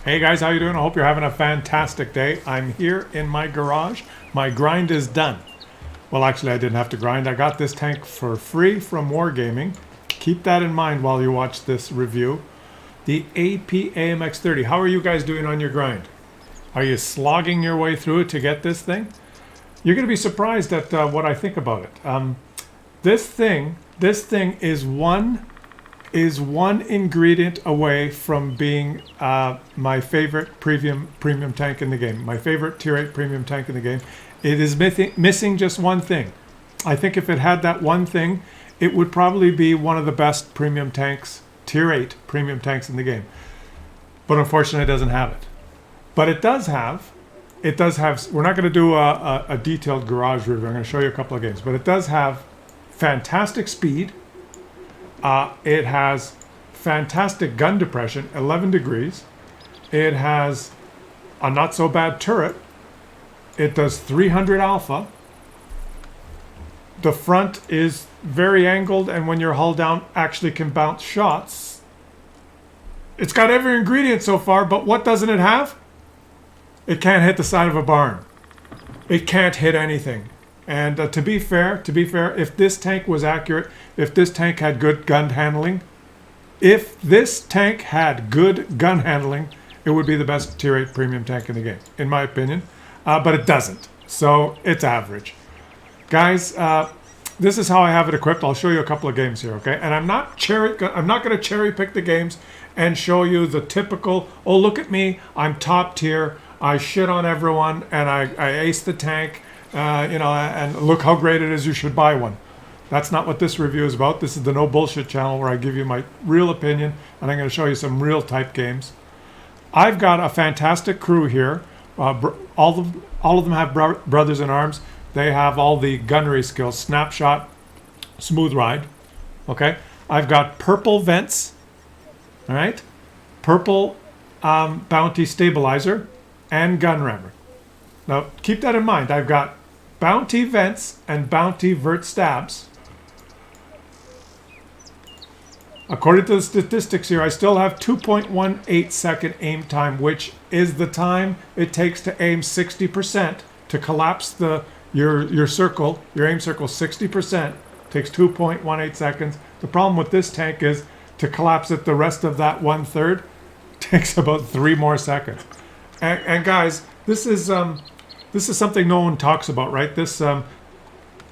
Hey guys, how you doing? I hope you're having a fantastic day. I'm here in my garage. My grind is done. Well, actually, I didn't have to grind. I got this tank for free from Wargaming. Keep that in mind while you watch this review. The AP AMX 30. How are you guys doing on your grind? Are you slogging your way through it to get this thing? You're going to be surprised at what I think about it. This thing is one ingredient away from being my favorite premium tank in the game. My favorite tier 8 premium tank in the game. It is missing just one thing. I think if it had that one thing, it would probably be one of the best premium tanks, tier 8 premium tanks in the game. But unfortunately, it doesn't have it. But it does have, we're not going to do a detailed garage review. I'm going to show you a couple of games. But it does have fantastic speed. It has fantastic gun depression, 11 degrees. It has a not so bad turret. It does 300 alpha. The front is very angled, and when you're hull down, actually can bounce shots. It's got every ingredient so far, but what doesn't it have? It can't hit the side of a barn. It can't hit anything. And to be fair, if this tank was accurate, if this tank had good gun handling, it would be the best tier 8 premium tank in the game, in my opinion. But it doesn't. So it's average. Guys, this is how I have it equipped. I'll show you a couple of games here, okay? And I'm not going to cherry pick the games and show you the typical, oh, look at me, I'm top tier, I shit on everyone, and I ace the tank. And look how great it is, you should buy one. That's not what this review is about. This is the No Bullshit channel where I give you my real opinion, and I'm going to show you some real type games. I've got a fantastic crew here. All of them have brothers in arms. They have all the gunnery skills, snapshot, smooth ride. Okay, I've got purple vents, all right, purple bounty stabilizer, and gun rammer. Now keep that in mind. I've got bounty vents and bounty vert stabs. According to the statistics here, I still have 2.18 second aim time, which is the time it takes to aim 60%. To collapse your circle, your aim circle 60%, takes 2.18 seconds. The problem with this tank is to collapse it the rest of that 1/3 takes about 3 more seconds. And guys, this is something no one talks about, right? This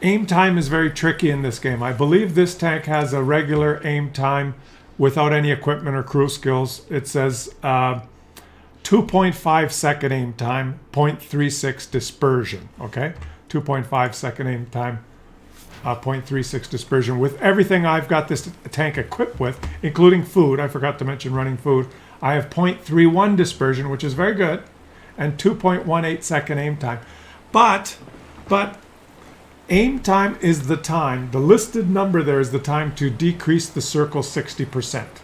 aim time is very tricky in this game. I believe this tank has a regular aim time without any equipment or crew skills. It says 2.5 second aim time, 0.36 dispersion, okay? 2.5 second aim time, 0.36 dispersion. With everything I've got this tank equipped with, including food, I forgot to mention running food, I have 0.31 dispersion, which is very good, and 2.18 second aim time. But aim time is the time, the listed number there is the time to decrease the circle 60%.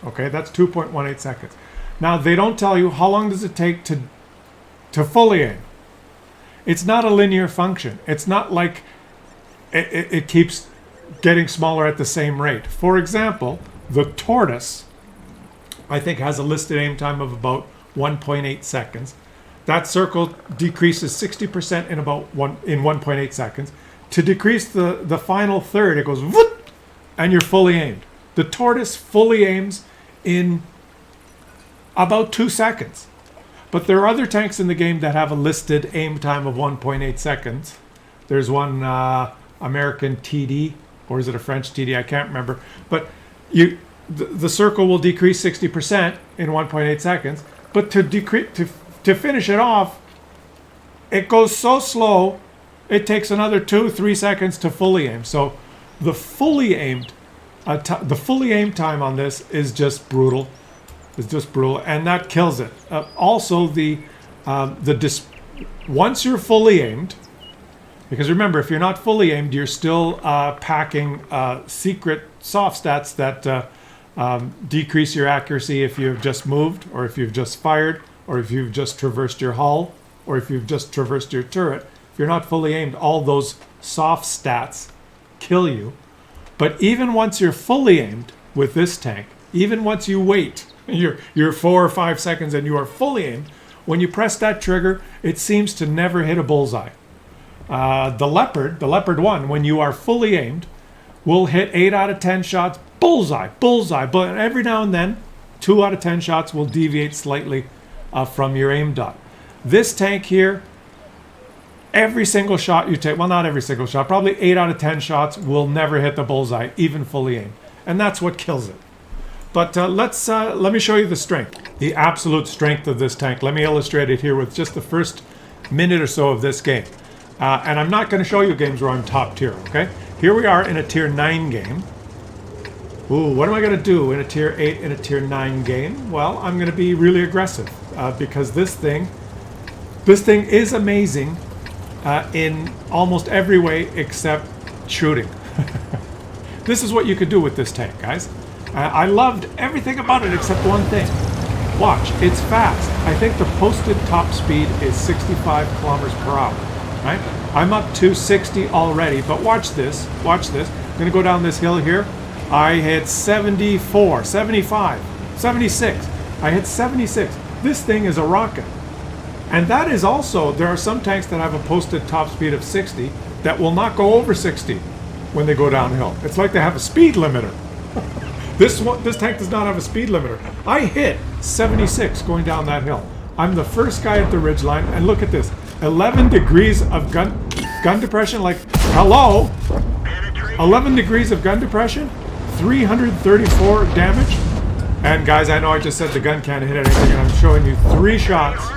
Okay, that's 2.18 seconds. Now, they don't tell you how long does it take to fully aim. It's not a linear function. It's not like it keeps getting smaller at the same rate. For example, the Tortoise, I think, has a listed aim time of about 1.8 seconds. That circle decreases 60% in 1.8 seconds. To decrease the final third, it goes whoop, and you're fully aimed. The Tortoise fully aims in about 2 seconds. But there are other tanks in the game that have a listed aim time of 1.8 seconds. There's one American TD, or is it a French TD? I can't remember. But the circle will decrease 60% in 1.8 seconds. But to finish it off, it goes so slow, it takes another 2-3 seconds to fully aim. So the fully aim time on this is just brutal. It's just brutal, and that kills it. Also, once you're fully aimed, because remember, if you're not fully aimed, you're still packing secret soft stats that decrease your accuracy if you've just moved, or if you've just fired, or if you've just traversed your hull, or if you've just traversed your turret. If you're not fully aimed, all those soft stats kill you. But even once you're fully aimed with this tank, even once you wait you're 4 or 5 seconds and you are fully aimed. When you press that trigger, it seems to never hit a bullseye. The Leopard 1, when you are fully aimed, will hit 8 out of 10 shots, bullseye, but every now and then, 2 out of 10 shots will deviate slightly from your aim dot. This tank here, every single shot you take, well, not every single shot, probably 8 out of 10 shots will never hit the bullseye, even fully aimed. And that's what kills it. But let me show you the strength, the absolute strength of this tank. Let me illustrate it here with just the first minute or so of this game. And I'm not going to show you games where I'm top tier, okay? Here we are in a tier 9 game. Ooh, what am I going to do in a tier 8 and a tier 9 game? Well, I'm going to be really aggressive because this thing is amazing in almost every way except shooting. This is what you could do with this tank, guys. I loved everything about it except one thing. Watch, it's fast. I think the posted top speed is 65 kilometers per hour, right? I'm up to 60 already, but watch this, watch this. I'm gonna go down this hill here. I hit 74, 75, 76. I hit 76. This thing is a rocket. And that is also, there are some tanks that have a posted top speed of 60 that will not go over 60 when they go downhill. It's like they have a speed limiter. This tank does not have a speed limiter. I hit 76 going down that hill. I'm the first guy at the ridgeline, and look at this. 11 degrees of gun depression, like, hello? 11 degrees of gun depression, 334 damage. And guys, I know I just said the gun can't hit anything, and I'm showing you 3 shots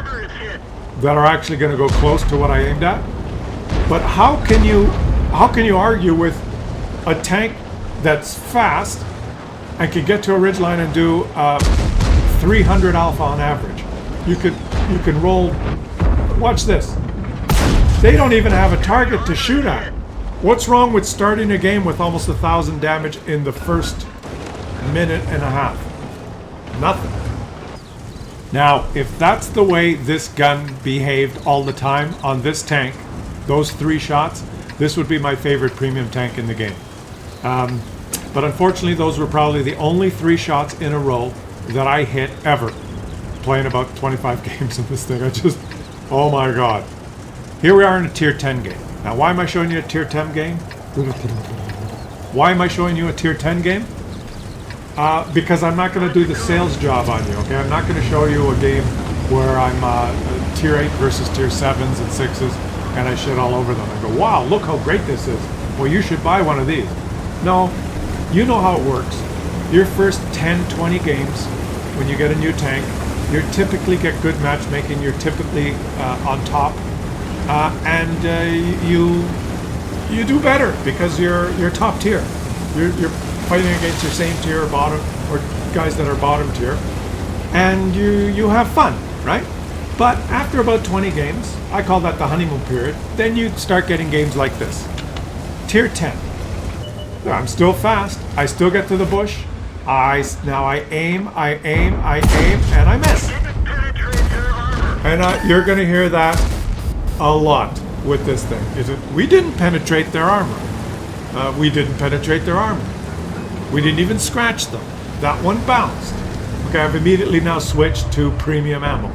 that are actually going to go close to what I aimed at. But how can you argue with a tank that's fast and can get to a ridgeline and do 300 alpha on average? You can roll. Watch this. They don't even have a target to shoot at. What's wrong with starting a game with almost 1,000 damage in the first minute and a half? Nothing. Now, if that's the way this gun behaved all the time on this tank, those 3 shots, this would be my favorite premium tank in the game. But unfortunately, those were probably the only 3 shots in a row that I hit ever. Playing about 25 games of this thing, oh my god. Here we are in a tier 10 game. Now, why am I showing you a tier 10 game? Why am I showing you a tier 10 game? Because I'm not going to do the sales job on you, okay? I'm not going to show you a game where I'm tier 8 versus tier 7s and 6s, and I shit all over them. I go, wow, look how great this is. Well, you should buy one of these. No, you know how it works. Your first 10, 20 games, when you get a new tank, you typically get good matchmaking, you're typically on top, and you do better because you're top tier. You're fighting against your same tier or bottom, or guys that are bottom tier, and you have fun, right? But after about 20 games, I call that the honeymoon period, then you start getting games like this. Tier 10. I'm still fast. I still get to the bush. Now I aim, and I miss. And you're going to hear that a lot with this thing. We didn't penetrate their armor. We didn't penetrate their armor. We didn't even scratch them. That one bounced. Okay, I've immediately now switched to premium ammo.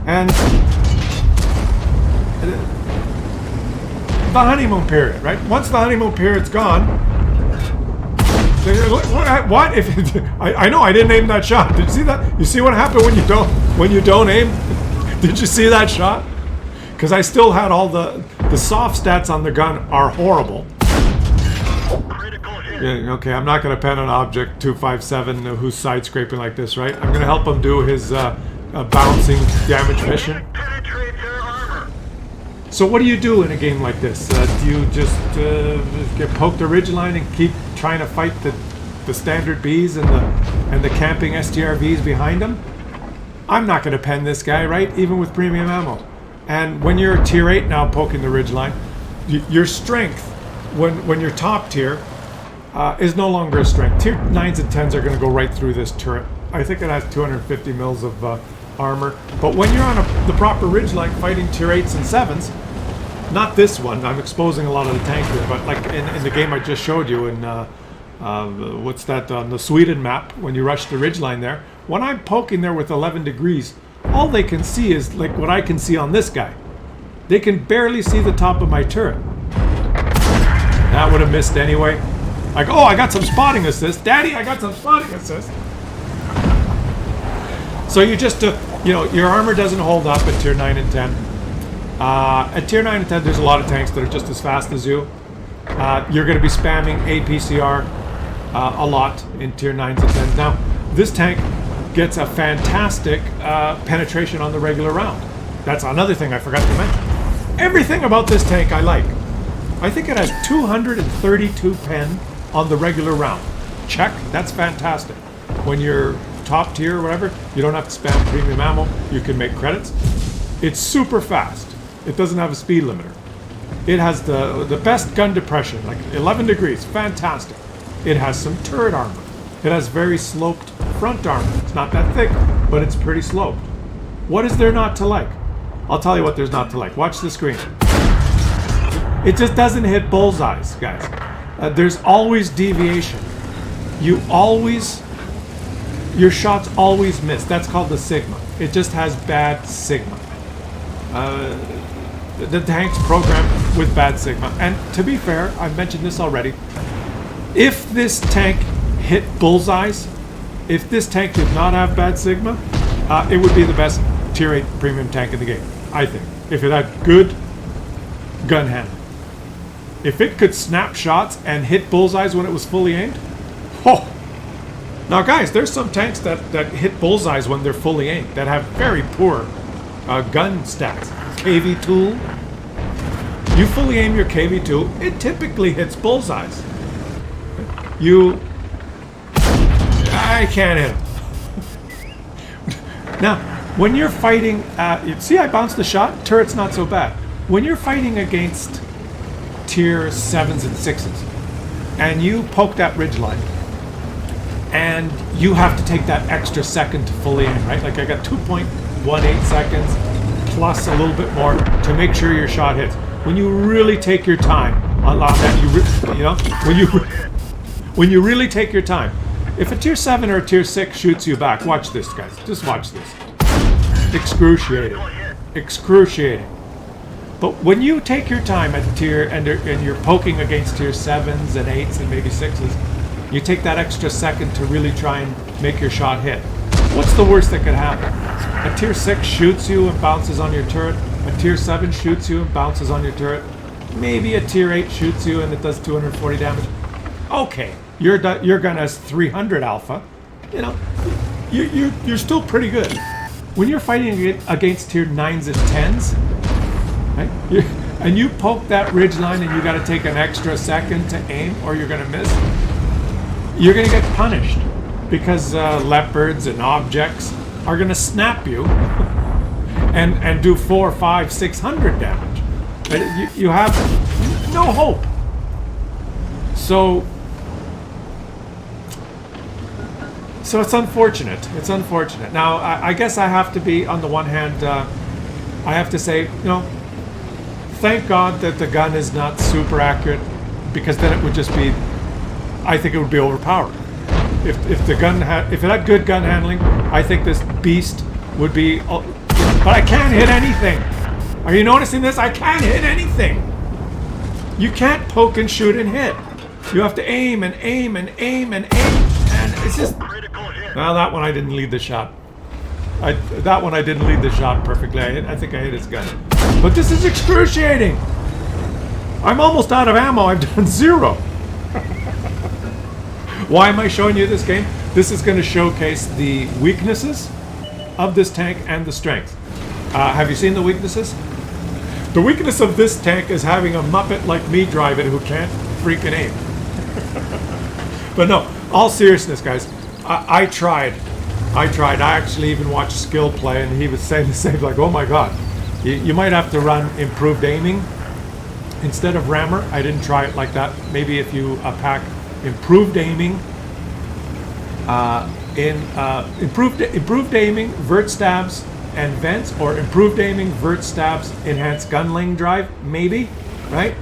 And the honeymoon period, right? Once the honeymoon period's gone, what if I know I didn't aim that shot? Did you see that? You see what happened when you don't aim? Did you see that shot? Because I still had all the soft stats on the gun are horrible. Yeah, okay, I'm not going to pen an object 257 who's side scraping like this, right? I'm going to help him do his bouncing damage mission. So what do you do in a game like this? Do you just get poked a ridgeline and keep trying to fight the standard Bs and the camping STRVs behind them? I'm not going to pen this guy, right? Even with premium ammo. And when you're tier 8 now poking the ridgeline, your strength when you're top tier is no longer a strength. Tier 9s and 10s are going to go right through this turret. I think it has 250 mils of armor. But when you're on the proper ridgeline fighting tier 8s and 7s, not this one, I'm exposing a lot of the tank here, but like in the game I just showed you in what's that on the Sweden map when you rush the ridgeline there. When I'm poking there with 11 degrees, all they can see is like what I can see on this guy. They can barely see the top of my turret. That would have missed anyway. Like, oh, I got some spotting assist. Daddy, I got some spotting assist. So you just, you know, your armor doesn't hold up at tier 9 and 10. At tier 9 and 10, there's a lot of tanks that are just as fast as you. You're going to be spamming APCR a lot in tier 9s and 10s. Now, this tank gets a fantastic penetration on the regular round. That's another thing I forgot to mention. Everything about this tank I like. I think it has 232 pen on the regular round. Check, that's fantastic. When you're top tier or whatever, you don't have to spam premium ammo. You can make credits. It's super fast. It doesn't have a speed limiter. It has the best gun depression, like 11 degrees, fantastic. It has some turret armor. It has very sloped front armor. It's not that thick, but it's pretty sloped. What is there not to like? I'll tell you what there's not to like. Watch the screen. It just doesn't hit bullseyes, guys. There's always deviation. Your shots always miss. That's called the Sigma. It just has bad Sigma. The tank's programmed with bad Sigma. And to be fair, I've mentioned this already. If this tank hit bullseyes, if this tank did not have bad Sigma, it would be the best tier 8 premium tank in the game, I think. If it had good gun handling. If it could snap shots and hit bullseyes when it was fully aimed, oh! Now guys, there's some tanks that hit bullseyes when they're fully aimed, that have very poor gun stats. KV tool. You fully aim your KV tool, it typically hits bullseyes. I can't hit him. Now, when you're fighting, see I bounced the shot? Turret's not so bad. When you're fighting against tier 7s and 6s, and you poke that ridgeline, and you have to take that extra second to fully aim, right? Like I got 2.18 seconds plus a little bit more to make sure your shot hits. When you really take your time on that, when you really take your time. If a tier 7 or a tier 6 shoots you back, watch this, guys. Just watch this. Excruciating. Excruciating. But when you take your time at tier and you're poking against tier 7s and 8s and maybe 6s, you take that extra second to really try and make your shot hit. What's the worst that could happen? A tier 6 shoots you and bounces on your turret. A tier 7 shoots you and bounces on your turret. Maybe a tier 8 shoots you and it does 240 damage. Okay, your gun has 300 alpha. You know, you're still pretty good. When you're fighting against tier 9s and 10s, right? And you poke that ridgeline and you got to take an extra second to aim or you're going to miss, you're going to get punished because leopards and objects are going to snap you and do 400, 500, 600 damage. You have no hope. So it's unfortunate. It's unfortunate. Now, I guess I have to be, on the one hand, I have to say, you know, thank God that the gun is not super accurate, because then it would just be, I think it would be overpowered. If the gun if it had good gun handling, I think this beast would be. But I can't hit anything. Are you noticing this? I can't hit anything. You can't poke and shoot and hit. You have to aim and aim and aim and aim, and it's just. Well, that one I didn't lead the shot. That one I didn't lead the shot perfectly. I think I hit his gun. But this is excruciating. I'm almost out of ammo. I've done 0. Why am I showing you this game? This is going to showcase the weaknesses of this tank and the strengths. Have you seen the weaknesses? The weakness of this tank is having a Muppet like me drive it who can't freaking aim. But no, all seriousness, guys. I tried. I actually even watched skill play, and he was saying the same, like, oh my god, you might have to run improved aiming instead of rammer. I didn't try it like that. Maybe if you pack improved aiming improved aiming, vert stabs and vents, or improved aiming, vert stabs, enhanced gun lane drive, maybe, right?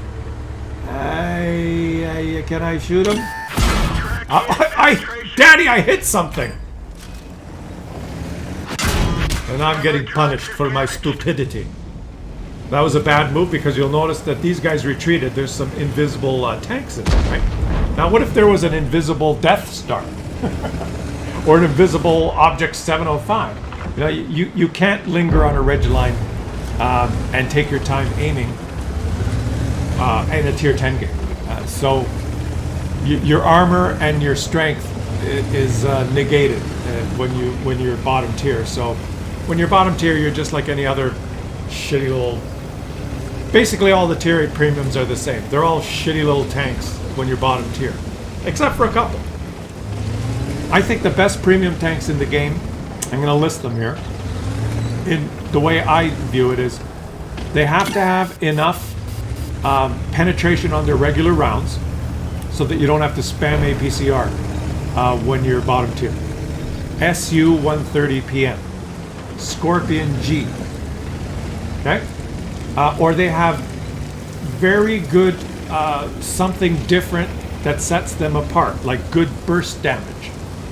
Can I shoot him? Daddy, I hit something! And I'm getting punished for my stupidity. That was a bad move because you'll notice that these guys retreated. There's some invisible tanks in there, right? Now, what if there was an invisible Death Star? Or an invisible Object 705? You know, you can't linger on a ridge line and take your time aiming in a tier 10 game. So your armor and your strength is negated when you're bottom tier. So when you're bottom tier, you're just like any other shitty little... Basically, all the tier 8 premiums are the same. They're all shitty little tanks when you're bottom tier, except for a couple. I think the best premium tanks in the game, I'm going to list them here. In the way I view it is, they have to have enough penetration on their regular rounds so that you don't have to spam APCR when you're bottom tier. SU-130 PM, Scorpion G, okay? Or they have very good something different that sets them apart, like good burst damage,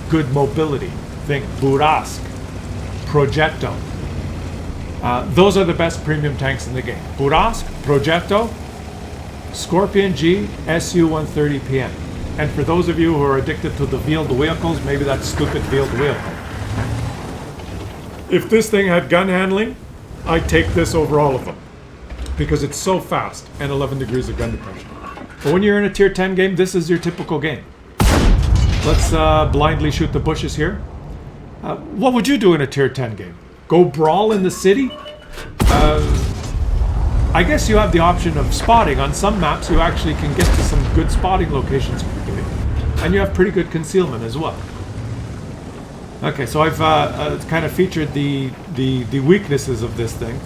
good mobility. Think Burask, Progetto. Those are the best premium tanks in the game. Burask, Progetto, Scorpion G, SU-130 PM. And for those of you who are addicted to the wheeled vehicles, maybe that stupid wheeled vehicle. If this thing had gun handling, I'd take this over all of them, because it's so fast and 11 degrees of gun depression. But when you're in a tier 10 game, this is your typical game. Let's blindly shoot the bushes here. What would you do in a tier 10 game? Go brawl in the city? I guess you have the option of spotting. On some maps, you actually can get to some good spotting locations quickly. And you have pretty good concealment as well. Okay, so I've kind of featured the weaknesses of this thing.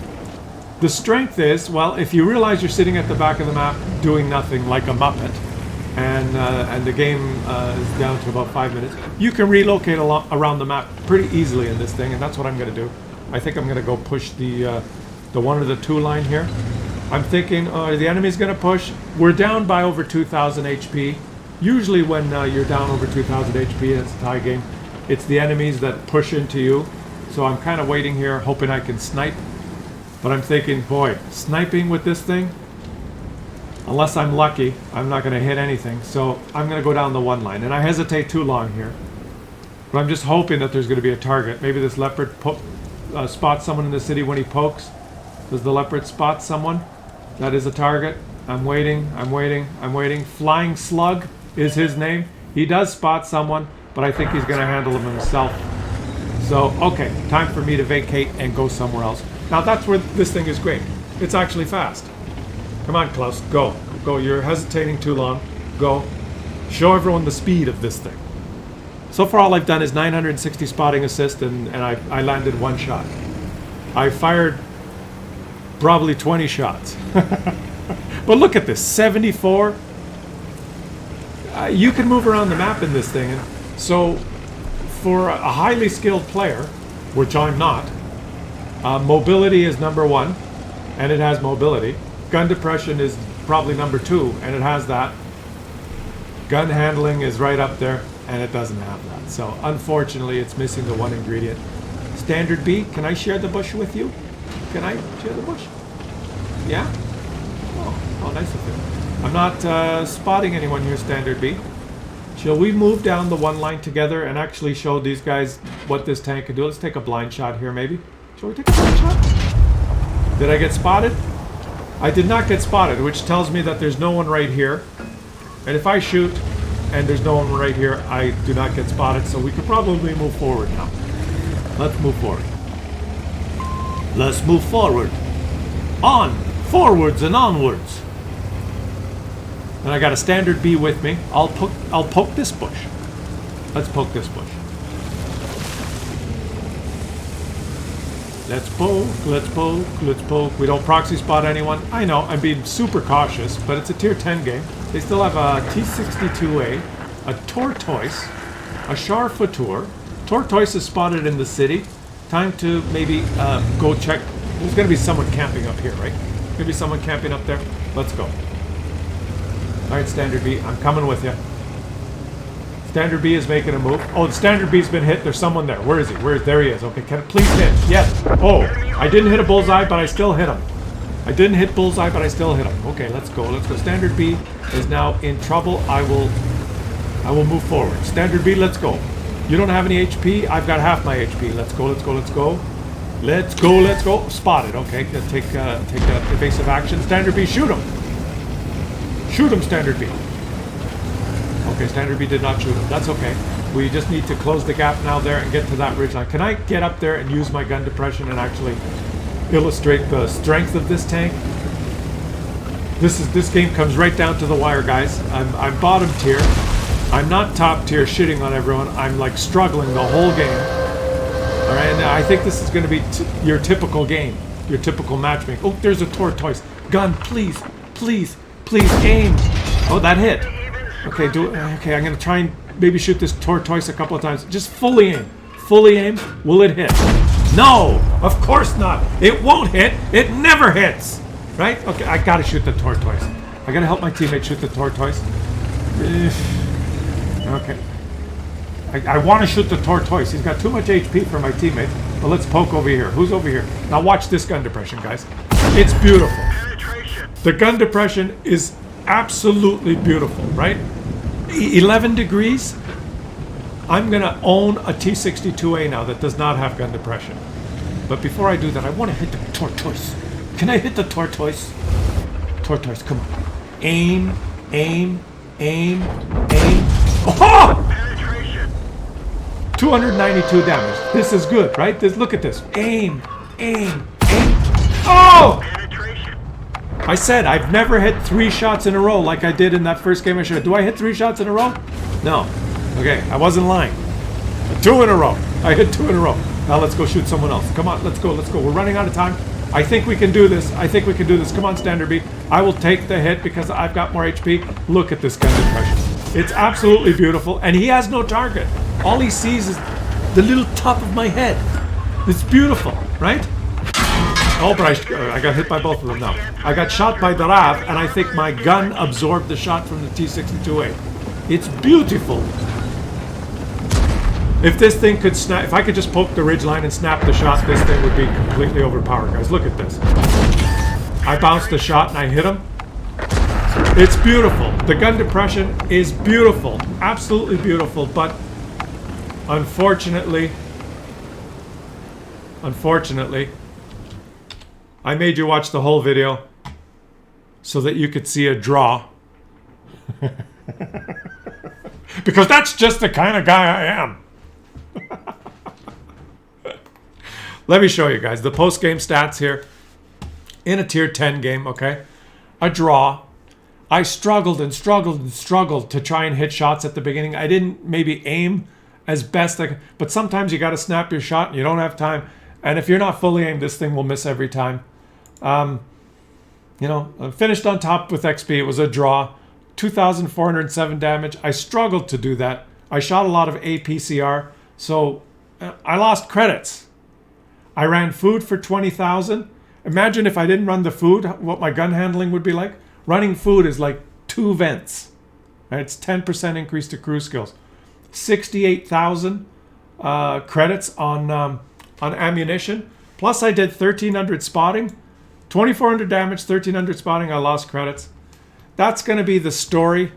The strength is, well, if you realize you're sitting at the back of the map doing nothing like a Muppet, and the game is down to about 5 minutes, you can relocate around the map pretty easily in this thing, and that's what I'm going to do. I think I'm going to go push the 1 or the 2 line here. I'm thinking, the enemy's going to push. We're down by over 2,000 HP. Usually when you're down over 2,000 HP and it's a tie game, it's the enemies that push into you. So I'm kind of waiting here, hoping I can snipe. But I'm thinking, boy, sniping with this thing, unless I'm lucky, I'm not going to hit anything. So I'm going to go down the 1 line. And I hesitate too long here. But I'm just hoping that there's going to be a target. Maybe this leopard spots someone in the city when he pokes. Does the leopard spot someone? That is a target. I'm waiting, I'm waiting, I'm waiting. Flying Slug is his name. He does spot someone, but I think he's going to handle him himself. So, okay, time for me to vacate and go somewhere else. Now that's where this thing is great. It's actually fast. Come on, Klaus, go. Go, you're hesitating too long. Go. Show everyone the speed of this thing. So far all I've done is 960 spotting assist and I landed 1 shot. I fired probably 20 shots. But look at this, 74. You can move around the map in this thing. And so for a highly skilled player, which I'm not, mobility is number 1, and it has mobility. Gun depression is probably number 2, and it has that. Gun handling is right up there, and it doesn't have that. So unfortunately, it's missing the 1 ingredient. Standard B, can I share the bush with you? Can I share the bush? Yeah? Oh, nice of you. I'm not spotting anyone here, Standard B. Shall we move down the 1 line together and actually show these guys what this tank can do? Let's take a blind shot here, maybe. Shall we take a blind shot? Did I get spotted? I did not get spotted, which tells me that there's no one right here. And if I shoot and there's no one right here, I do not get spotted, so we could probably move forward now. Let's move forward. Let's move forward. On! Forwards and onwards! And I got a Standard B with me. I'll poke this bush. Let's poke this bush. Let's poke, let's poke, let's poke. We don't proxy spot anyone. I know, I'm being super cautious, but it's a tier 10 game. They still have a T-62A, a Tortoise, a Charfoutour. Tortoise is spotted in the city. Time to maybe go check. There's going to be someone camping up here, right? Going to be someone camping up there. Let's go. All right, Standard B, I'm coming with you. Standard B is making a move. Oh, the Standard B's been hit. There's someone there. Where is he? There he is. Okay, can it please hit? Yes. Oh, I didn't hit a bullseye, but I still hit him. I didn't hit bullseye, but I still hit him. Okay, let's go. Let's go. Standard B is now in trouble. I will move forward. Standard B, let's go. You don't have any HP. I've got half my HP. Let's go. Let's go. Let's go. Let's go. Let's go. Spotted. Okay, take evasive action. Standard B, shoot him. Shoot him, Standard B. Okay, Standard B did not shoot him. That's okay. We just need to close the gap now there and get to that ridgeline. Can I get up there and use my gun depression and actually illustrate the strength of this tank? This game comes right down to the wire, guys. I'm bottom tier. I'm not top tier shitting on everyone. I'm like struggling the whole game. All right, and I think this is going to be your typical game, your typical matchmaking. Oh, there's a tortoise. Gun, please, please, please aim. Oh, that hit. Okay, okay, I'm going to try and maybe shoot this tortoise a couple of times. Just fully aim. Fully aim. Will it hit? No, of course not. It won't hit. It never hits. Right? Okay, I got to shoot the tortoise. I got to help my teammate shoot the tortoise. Okay. I want to shoot the tortoise. He's got too much HP for my teammate. But let's poke over here. Who's over here? Now watch this gun depression, guys. It's beautiful. The gun depression is absolutely beautiful, right? 11 degrees. I'm going to own a T-62A now that does not have gun depression. But before I do that, I want to hit the tortoise. Can I hit the tortoise? Tortoise, come on. Aim, aim, aim, aim. Oh! 292 damage. This is good, right? Look at this. Aim, aim, aim. Oh! I said I've never hit 3 shots in a row like I did in that first game I showed. Do I hit 3 shots in a row? No. Okay, I wasn't lying. 2 in a row. I hit 2 in a row. Now let's go shoot someone else. Come on, let's go, let's go. We're running out of time. I think we can do this. I think we can do this. Come on, Standard B. I will take the hit because I've got more HP. Look at this gun depression. It's absolutely beautiful, and he has no target. All he sees is the little top of my head. It's beautiful, right? Oh, but I got hit by both of them now. I got shot by the RAV, and I think my gun absorbed the shot from the T-62A. It's beautiful. If this thing could snap, if I could just poke the ridgeline and snap the shot, this thing would be completely overpowered, guys. Look at this. I bounced the shot and I hit him. It's beautiful. The gun depression is beautiful. Absolutely beautiful, but unfortunately, I made you watch the whole video so that you could see a draw. Because that's just the kind of guy I am. Let me show you guys the post-game stats here. In a tier 10 game, okay? A draw. I struggled and struggled and struggled to try and hit shots at the beginning. I didn't maybe aim as best I could, but sometimes you got to snap your shot and you don't have time. And if you're not fully aimed, this thing will miss every time. You know, I finished on top with XP. It was a draw. 2,407 damage. I struggled to do that. I shot a lot of APCR, so I lost credits. I ran food for 20,000. Imagine if I didn't run the food, what my gun handling would be like. Running food is like 2 vents. Right? It's 10% increase to crew skills. 68,000 credits on ammunition. Plus I did 1,300 spotting. 2,400 damage, 1,300 spotting. I lost credits. That's going to be the story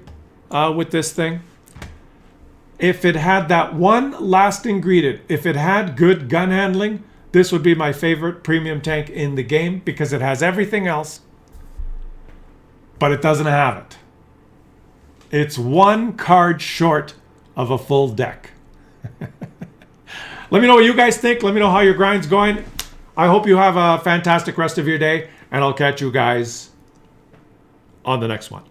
with this thing. If it had that one last ingredient, if it had good gun handling, this would be my favorite premium tank in the game because it has everything else, but it doesn't have it. It's 1 card short of a full deck. Let me know what you guys think. Let me know how your grind's going. I hope you have a fantastic rest of your day, and I'll catch you guys on the next one.